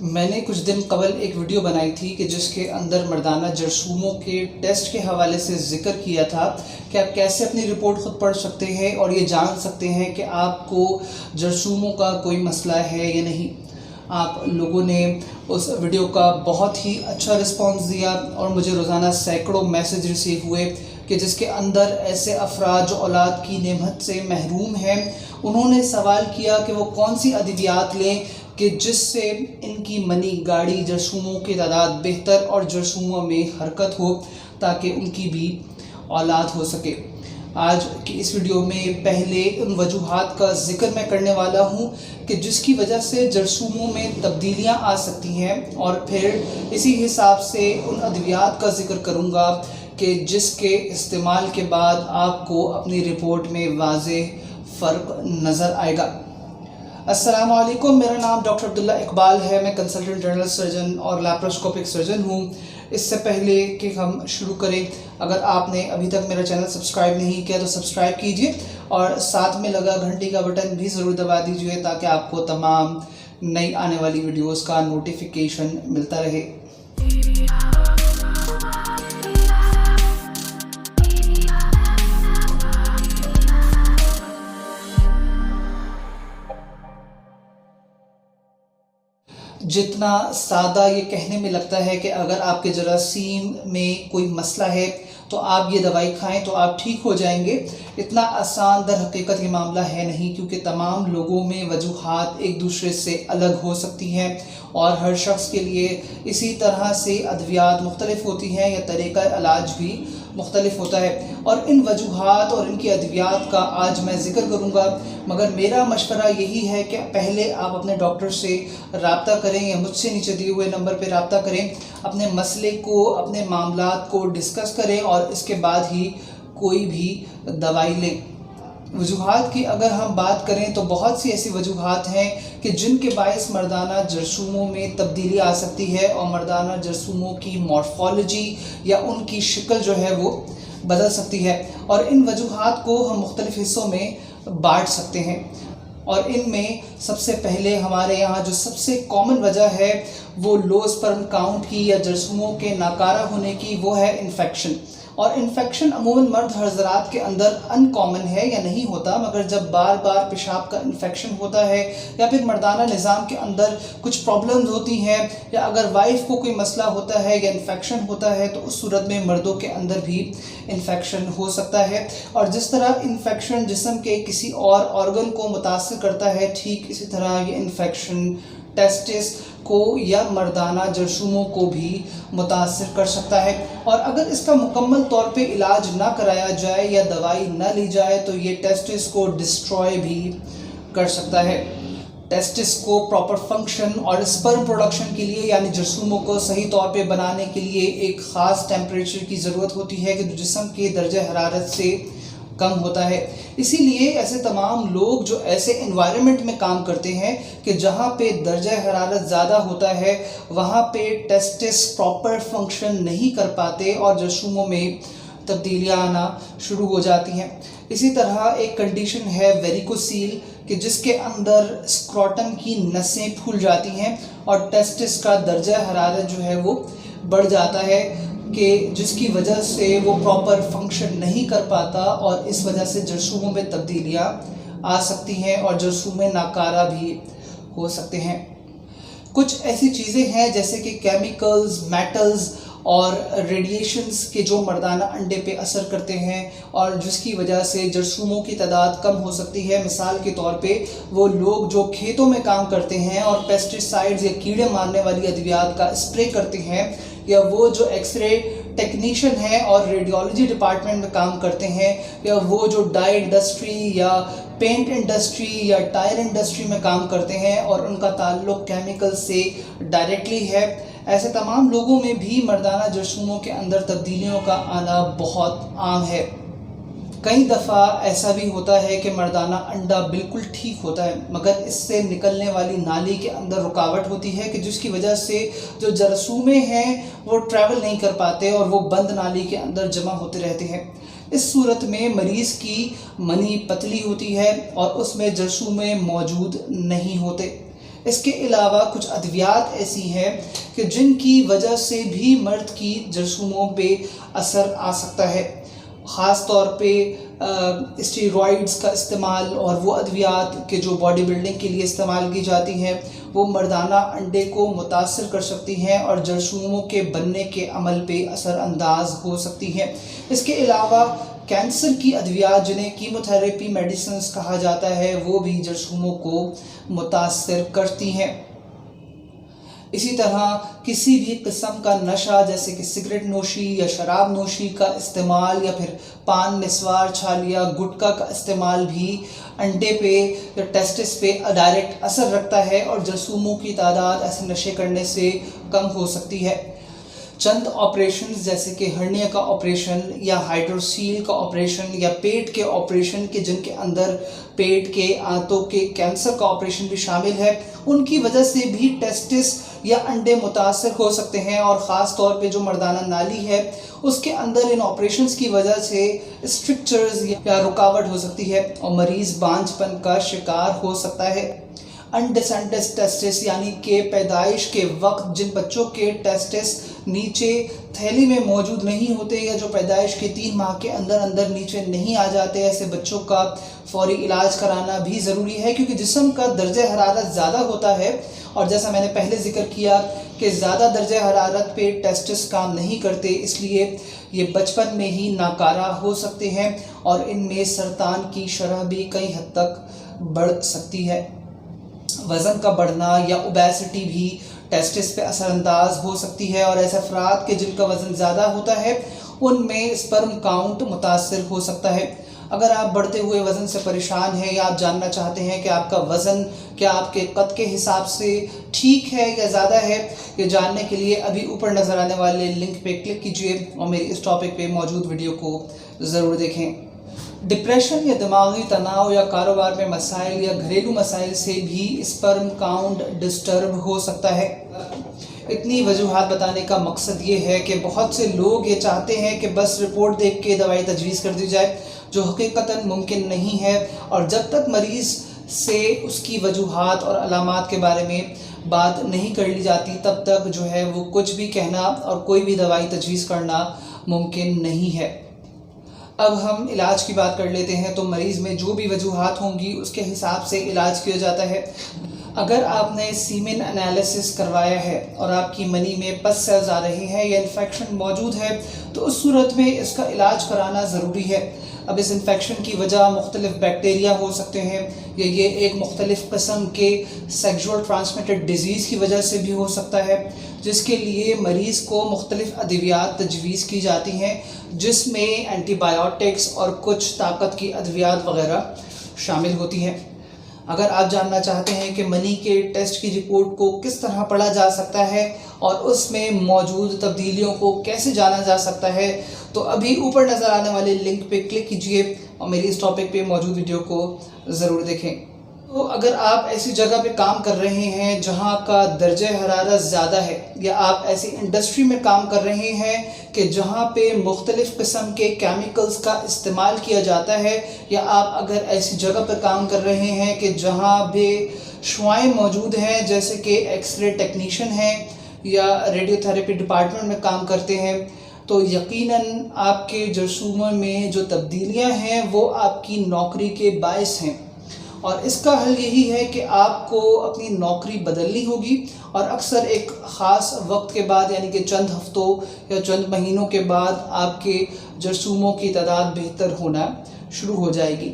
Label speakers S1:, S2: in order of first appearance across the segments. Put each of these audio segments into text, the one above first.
S1: میں نے کچھ دن قبل ایک ویڈیو بنائی تھی کہ جس کے اندر مردانہ جرثوموں کے ٹیسٹ کے حوالے سے ذکر کیا تھا کہ آپ کیسے اپنی رپورٹ خود پڑھ سکتے ہیں اور یہ جان سکتے ہیں کہ آپ کو جرثوموں کا کوئی مسئلہ ہے یا نہیں۔ آپ لوگوں نے اس ویڈیو کا بہت ہی اچھا رسپانس دیا اور مجھے روزانہ سینکڑوں میسج ریسیو ہوئے کہ جس کے اندر ایسے افراد جو اولاد کی نعمت سے محروم ہیں انہوں نے سوال کیا کہ وہ کون سی ادویات لیں کہ جس سے ان کی منی گاڑی جرثوموں کی تعداد بہتر اور جرثوموں میں حرکت ہو تاکہ ان کی بھی اولاد ہو سکے۔ آج کی اس ویڈیو میں پہلے ان وجوہات کا ذکر میں کرنے والا ہوں کہ جس کی وجہ سے جرثوموں میں تبدیلیاں آ سکتی ہیں، اور پھر اسی حساب سے ان ادویات کا ذکر کروں گا کہ جس کے استعمال کے بعد آپ کو اپنی رپورٹ میں واضح فرق نظر آئے گا۔ السلام علیکم، میرا نام ڈاکٹر عبداللہ اقبال ہے۔ میں کنسلٹنٹ جنرل سرجن اور لیپروسکوپک سرجن ہوں۔ اس سے پہلے کہ ہم شروع کریں، اگر آپ نے ابھی تک میرا چینل سبسکرائب نہیں کیا تو سبسکرائب کیجئے اور ساتھ میں لگا گھنٹی کا بٹن بھی ضرور دبا دیجئے تاکہ آپ کو تمام نئی آنے والی ویڈیوز کا نوٹیفیکیشن ملتا رہے۔ جتنا سادہ یہ کہنے میں لگتا ہے کہ اگر آپ کے جراثیم میں کوئی مسئلہ ہے تو آپ یہ دوائی کھائیں تو آپ ٹھیک ہو جائیں گے، اتنا آسان در حقیقت یہ معاملہ ہے نہیں، کیونکہ تمام لوگوں میں وجوہات ایک دوسرے سے الگ ہو سکتی ہیں اور ہر شخص کے لیے اسی طرح سے ادویات مختلف ہوتی ہیں یا طریقہ علاج بھی مختلف ہوتا ہے، اور ان وجوہات اور ان کی ادویات کا آج میں ذکر کروں گا۔ مگر میرا مشورہ یہی ہے کہ پہلے آپ اپنے ڈاکٹر سے رابطہ کریں یا مجھ سے نیچے دیے ہوئے نمبر پہ رابطہ کریں، اپنے مسئلے کو، اپنے معاملات کو ڈسکس کریں اور اس کے بعد ہی کوئی بھی دوائی لیں۔ وجوہات کی اگر ہم بات کریں تو بہت سی ایسی وجوہات ہیں کہ جن کے باعث مردانہ جرثوموں میں تبدیلی آ سکتی ہے اور مردانہ جرثوموں کی مارفالوجی یا ان کی شکل جو ہے وہ بدل سکتی ہے، اور ان وجوہات کو ہم مختلف حصوں میں بانٹ سکتے ہیں۔ اور ان میں سب سے پہلے ہمارے یہاں جو سب سے کامن وجہ ہے وہ لو سپرم کاؤنٹ کی یا جرثوموں کے ناکارہ ہونے کی، وہ ہے انفیکشن۔ اور انفیکشن عموماً مرد حضرات کے اندر ان کامن ہے یا نہیں ہوتا، مگر جب بار بار پیشاب کا انفیکشن ہوتا ہے یا پھر مردانہ نظام کے اندر کچھ پرابلمز ہوتی ہیں یا اگر وائف کو کوئی مسئلہ ہوتا ہے یا انفیکشن ہوتا ہے تو اس صورت میں مردوں کے اندر بھی انفیکشن ہو سکتا ہے۔ اور جس طرح انفیکشن جسم کے کسی اور آرگن کو متاثر کرتا ہے، ٹھیک اسی طرح یہ انفیکشن ٹیسٹس کو یا مردانہ جرثوموں کو بھی متاثر کر سکتا ہے، اور اگر اس کا مکمل طور پہ علاج نہ کرایا جائے یا دوائی نہ لی جائے تو یہ ٹیسٹس کو ڈسٹروائے بھی کر سکتا ہے۔ ٹیسٹس کو پراپر فنکشن اور سپرم پروڈکشن کے لیے، یعنی جرثوموں کو صحیح طور پہ بنانے کے لیے ایک خاص ٹیمپریچر کی ضرورت ہوتی ہے کہ جو جسم کے درجہ حرارت سے کم ہوتا ہے۔ اسی لیے ایسے تمام لوگ جو ایسے انوائرمنٹ میں کام کرتے ہیں کہ جہاں پہ درجہ حرارت زیادہ ہوتا ہے، وہاں پہ ٹیسٹس پراپر فنکشن نہیں کر پاتے اور جرثوموں میں تبدیلیاں آنا شروع ہو جاتی ہیں۔ اسی طرح ایک کنڈیشن ہے ویریکوسیل کہ جس کے اندر اسکروٹم کی نسیں پھول جاتی ہیں اور ٹیسٹس کا درجہ حرارت جو ہے وہ بڑھ جاتا ہے، کہ جس کی وجہ سے وہ پراپر فنکشن نہیں کر پاتا اور اس وجہ سے جرثوموں میں تبدیلیاں آ سکتی ہیں اور جرثومے ناکارہ بھی ہو سکتے ہیں۔ کچھ ایسی چیزیں ہیں جیسے کہ کیمیکلز، میٹلز اور ریڈیشنز کے جو مردانہ انڈے پہ اثر کرتے ہیں اور جس کی وجہ سے جرثوموں کی تعداد کم ہو سکتی ہے۔ مثال کے طور پہ وہ لوگ جو کھیتوں میں کام کرتے ہیں اور پیسٹیسائڈز یا کیڑے مارنے والی ادویات کا اسپرے کرتے ہیں، یا وہ جو ایکس رے ٹیکنیشین ہیں اور ریڈیولوجی ڈپارٹمنٹ میں کام کرتے ہیں، یا وہ جو ڈائی انڈسٹری یا پینٹ انڈسٹری یا ٹائر انڈسٹری میں کام کرتے ہیں اور ان کا تعلق کیمیکل سے ڈائریکٹلی ہے، ایسے تمام لوگوں میں بھی مردانہ جرثوموں کے اندر تبدیلیوں کا آنا بہت عام ہے۔ کئی دفعہ ایسا بھی ہوتا ہے کہ مردانہ انڈا بالکل ٹھیک ہوتا ہے، مگر اس سے نکلنے والی نالی کے اندر رکاوٹ ہوتی ہے کہ جس کی وجہ سے جو جراثومے ہیں وہ ٹریول نہیں کر پاتے اور وہ بند نالی کے اندر جمع ہوتے رہتے ہیں۔ اس صورت میں مریض کی منی پتلی ہوتی ہے اور اس میں جرثومے موجود نہیں ہوتے۔ اس کے علاوہ کچھ ادویات ایسی ہیں کہ جن کی وجہ سے بھی مرد کی جرثوموں پہ اثر آ سکتا ہے، خاص طور پہ اسٹیرائڈز کا استعمال اور وہ ادویات کہ جو باڈی بلڈنگ کے لیے استعمال کی جاتی ہیں وہ مردانہ انڈے کو متاثر کر سکتی ہیں اور جرثوموں کے بننے کے عمل پہ اثر انداز ہو سکتی ہیں۔ اس کے علاوہ کینسر کی ادویات جنہیں کیموتھراپی میڈیسنز کہا جاتا ہے وہ بھی جرثوموں کو متاثر کرتی ہیں۔ اسی طرح کسی بھی قسم کا نشہ جیسے کہ سگریٹ نوشی یا شراب نوشی کا استعمال یا پھر پان نسوار چھالیا گٹکا کا استعمال بھی انڈے پہ یا ٹیسٹس پہ ڈائریکٹ اثر رکھتا ہے اور جرثوموں کی تعداد ایسے نشے کرنے سے کم ہو سکتی ہے۔ چند آپریشنز جیسے کہ ہرنیا کا آپریشن یا ہائیڈروسیل کا آپریشن یا پیٹ کے آپریشن کے جن کے اندر پیٹ کے آنتوں کے کینسر کا آپریشن بھی شامل ہے، ان کی وجہ سے بھی ٹیسٹس یا انڈے متاثر ہو سکتے ہیں اور خاص طور پہ جو مردانہ نالی ہے اس کے اندر ان آپریشنز کی وجہ سے اسٹرکچرز یا رکاوٹ ہو سکتی ہے اور مریض بانجھ پن کا شکار ہو سکتا ہے۔ انڈیسینڈس ٹیسٹس یعنی کہ پیدائش کے وقت جن بچوں کے ٹیسٹس نیچے تھیلی میں موجود نہیں ہوتے یا جو پیدائش کے 3 ماہ کے اندر نیچے نہیں آ جاتے، ایسے بچوں کا فوری علاج کرانا بھی ضروری ہے کیونکہ جسم کا درجہ حرارت زیادہ ہوتا ہے اور جیسا میں نے پہلے ذکر کیا کہ زیادہ درجہ حرارت پہ ٹیسٹس کام نہیں کرتے، اس لیے یہ بچپن میں ہی ناکارہ ہو سکتے ہیں اور ان میں سرطان کی شرح بھی کئی حد تک بڑھ سکتی ہے۔ وزن کا بڑھنا یا اوبیسٹی بھی ٹیسٹس پہ اثر انداز ہو سکتی ہے اور ایسے افراد کے جن کا وزن زیادہ ہوتا ہے ان میں اسپرم کاؤنٹ متاثر ہو سکتا ہے۔ اگر آپ بڑھتے ہوئے وزن سے پریشان ہیں یا آپ جاننا چاہتے ہیں کہ آپ کا وزن کیا آپ کے قد کے حساب سے ٹھیک ہے یا زیادہ ہے، یہ جاننے کے لیے ابھی اوپر نظر آنے والے لنک پہ کلک کیجئے اور میری اس ٹاپک پہ موجود ویڈیو کو ضرور دیکھیں۔ ڈپریشن یا دماغی تناؤ یا کاروبار میں مسائل یا گھریلو مسائل سے بھی اسپرم کاؤنٹ ڈسٹرب ہو سکتا ہے۔ اتنی وجوہات بتانے کا مقصد یہ ہے کہ بہت سے لوگ یہ چاہتے ہیں کہ بس رپورٹ دیکھ کے دوائی تجویز کر دی جائے، جو حقیقتاً ممکن نہیں ہے، اور جب تک مریض سے اس کی وجوہات اور علامات کے بارے میں بات نہیں کر لی جاتی تب تک جو ہے وہ کچھ بھی کہنا اور کوئی بھی دوائی تجویز کرنا ممکن نہیں ہے۔ اب ہم علاج کی بات کر لیتے ہیں تو مریض میں جو بھی وجوہات ہوں گی اس کے حساب سے علاج کیا جاتا ہے۔ اگر آپ نے سیمن انالیسس کروایا ہے اور آپ کی منی میں پس سیلز آ رہے ہیں یا انفیکشن موجود ہے تو اس صورت میں اس کا علاج کرانا ضروری ہے۔ اب اس انفیکشن کی وجہ مختلف بیکٹیریا ہو سکتے ہیں یا یہ ایک مختلف قسم کے سیکشول ٹرانسمیٹڈ ڈیزیز کی وجہ سے بھی ہو سکتا ہے، جس کے لیے مریض کو مختلف ادویات تجویز کی جاتی ہیں جس میں اینٹی بایوٹکس اور کچھ طاقت کی ادویات وغیرہ شامل ہوتی ہیں۔ اگر آپ جاننا چاہتے ہیں کہ منی کے ٹیسٹ کی رپورٹ کو کس طرح پڑھا جا سکتا ہے اور اس میں موجود تبدیلیوں کو کیسے جانا جا سکتا ہے تو ابھی اوپر نظر آنے والے لنک پہ کلک کیجئے اور میری اس ٹاپک پہ موجود ویڈیو کو ضرور دیکھیں۔ تو اگر آپ ایسی جگہ پہ کام کر رہے ہیں جہاں کا درجہ حرارت زیادہ ہے یا آپ ایسی انڈسٹری میں کام کر رہے ہیں کہ جہاں پہ مختلف قسم کے کیمیکلز کا استعمال کیا جاتا ہے، یا آپ اگر ایسی جگہ پر کام کر رہے ہیں کہ جہاں پہ شعاعیں موجود ہیں جیسے کہ ایکس رے ٹیکنیشین ہیں یا ریڈیو تھراپی ڈپارٹمنٹ میں کام کرتے ہیں، تو یقیناً آپ کے جرثوموں میں جو تبدیلیاں ہیں وہ آپ کی نوکری کے باعث ہیں، اور اس کا حل یہی ہے کہ آپ کو اپنی نوکری بدلنی ہوگی اور اکثر ایک خاص وقت کے بعد یعنی کہ چند ہفتوں یا چند مہینوں کے بعد آپ کے جرثوموں کی تعداد بہتر ہونا شروع ہو جائے گی۔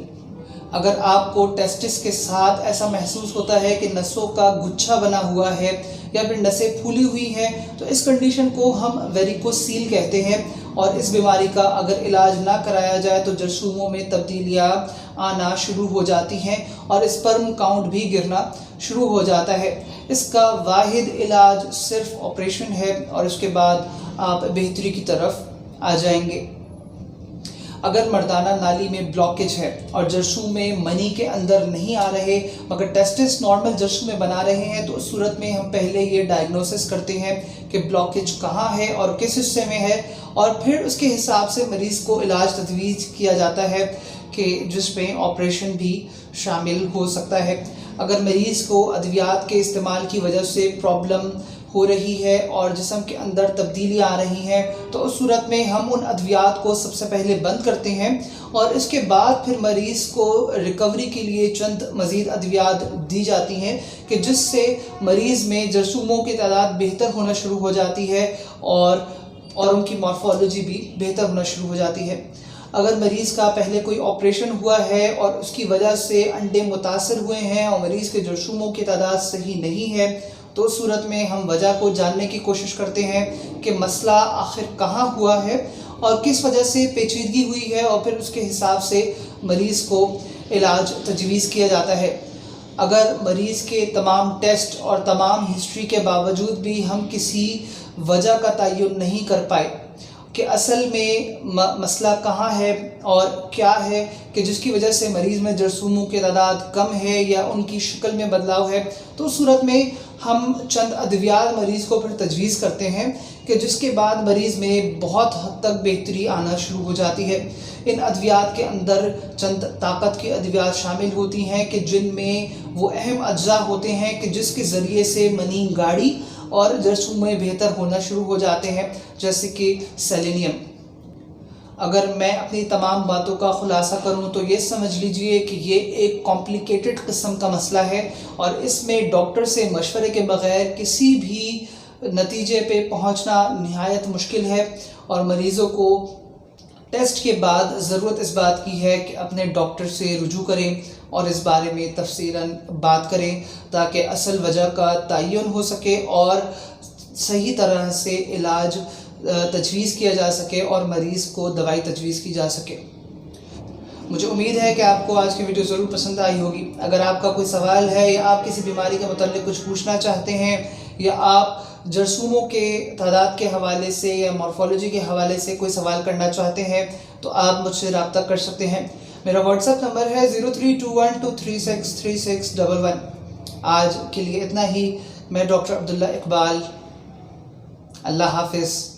S1: اگر آپ کو ٹیسٹس کے ساتھ ایسا محسوس ہوتا ہے کہ نسوں کا گچھا بنا ہوا ہے یا پھر نسیں پھولی ہوئی ہیں تو اس کنڈیشن کو ہم ویریکوسیل کہتے ہیں، اور اس بیماری کا اگر علاج نہ کرایا جائے تو جرثوموں میں تبدیلیاں آنا شروع ہو جاتی ہیں اور اسپرم کاؤنٹ بھی گرنا شروع ہو جاتا ہے۔ اس کا واحد علاج صرف آپریشن ہے اور اس کے بعد آپ بہتری کی طرف آ جائیں گے۔ اگر مردانہ نالی میں بلاکیج ہے اور جرثوم میں منی کے اندر نہیں آ رہے مگر ٹیسٹس نارمل جرثوم میں بنا رہے ہیں تو اس صورت میں ہم پہلے یہ ڈائگنوسس کرتے ہیں کہ بلاکیج کہاں ہے اور کس حصے میں ہے، اور پھر اس کے حساب سے مریض کو علاج تجویز کیا جاتا ہے کہ جس میں آپریشن بھی شامل ہو سکتا ہے۔ اگر مریض کو ادویات کے استعمال کی وجہ سے پرابلم ہو رہی ہے اور جسم کے اندر تبدیلی آ رہی ہیں تو اس صورت میں ہم ان ادویات کو سب سے پہلے بند کرتے ہیں اور اس کے بعد پھر مریض کو ریکوری کے لیے چند مزید ادویات دی جاتی ہیں کہ جس سے مریض میں جرثوموں کی تعداد بہتر ہونا شروع ہو جاتی ہے اور ان کی مارفولوجی بھی بہتر ہونا شروع ہو جاتی ہے۔ اگر مریض کا پہلے کوئی آپریشن ہوا ہے اور اس کی وجہ سے انڈے متاثر ہوئے ہیں اور مریض کے جرثوموں کی تعداد صحیح نہیں ہے تو اس صورت میں ہم وجہ کو جاننے کی کوشش کرتے ہیں کہ مسئلہ آخر کہاں ہوا ہے اور کس وجہ سے پیچیدگی ہوئی ہے، اور پھر اس کے حساب سے مریض کو علاج تجویز کیا جاتا ہے۔ اگر مریض کے تمام ٹیسٹ اور تمام ہسٹری کے باوجود بھی ہم کسی وجہ کا تعین نہیں کر پائے کہ اصل میں مسئلہ کہاں ہے اور کیا ہے کہ جس کی وجہ سے مریض میں جرثوموں کی تعداد کم ہے یا ان کی شکل میں بدلاؤ ہے، تو اس صورت میں ہم چند ادویات مریض کو پھر تجویز کرتے ہیں کہ جس کے بعد مریض میں بہت حد تک بہتری آنا شروع ہو جاتی ہے۔ ان ادویات کے اندر چند طاقت کی ادویات شامل ہوتی ہیں کہ جن میں وہ اہم اجزاء ہوتے ہیں کہ جس کے ذریعے سے منی گاڑی اور جرثومے بہتر ہونا شروع ہو جاتے ہیں، جیسے کہ سیلینیم۔ اگر میں اپنی تمام باتوں کا خلاصہ کروں تو یہ سمجھ لیجئے کہ یہ ایک کمپلیکیٹڈ قسم کا مسئلہ ہے اور اس میں ڈاکٹر سے مشورے کے بغیر کسی بھی نتیجے پہ پہنچنا نہایت مشکل ہے، اور مریضوں کو ٹیسٹ کے بعد ضرورت اس بات کی ہے کہ اپنے ڈاکٹر سے رجوع کریں اور اس بارے میں تفصیلاً بات کریں تاکہ اصل وجہ کا تعین ہو سکے اور صحیح طرح سے علاج تجویز کیا جا سکے اور مریض کو دوائی تجویز کی جا سکے۔ مجھے امید ہے کہ آپ کو آج کی ویڈیو ضرور پسند آئی ہوگی۔ اگر آپ کا کوئی سوال ہے یا آپ کسی بیماری کے متعلق کچھ پوچھنا چاہتے ہیں یا آپ جرثوموں کے تعداد کے حوالے سے یا مارفولوجی کے حوالے سے کوئی سوال کرنا چاہتے ہیں تو آپ مجھ سے رابطہ کر سکتے ہیں۔ میرا واٹس ایپ نمبر ہے 0321236111۔ آج کے لیے اتنا ہی۔ میں ڈاکٹر عبداللہ اقبال، اللہ حافظ۔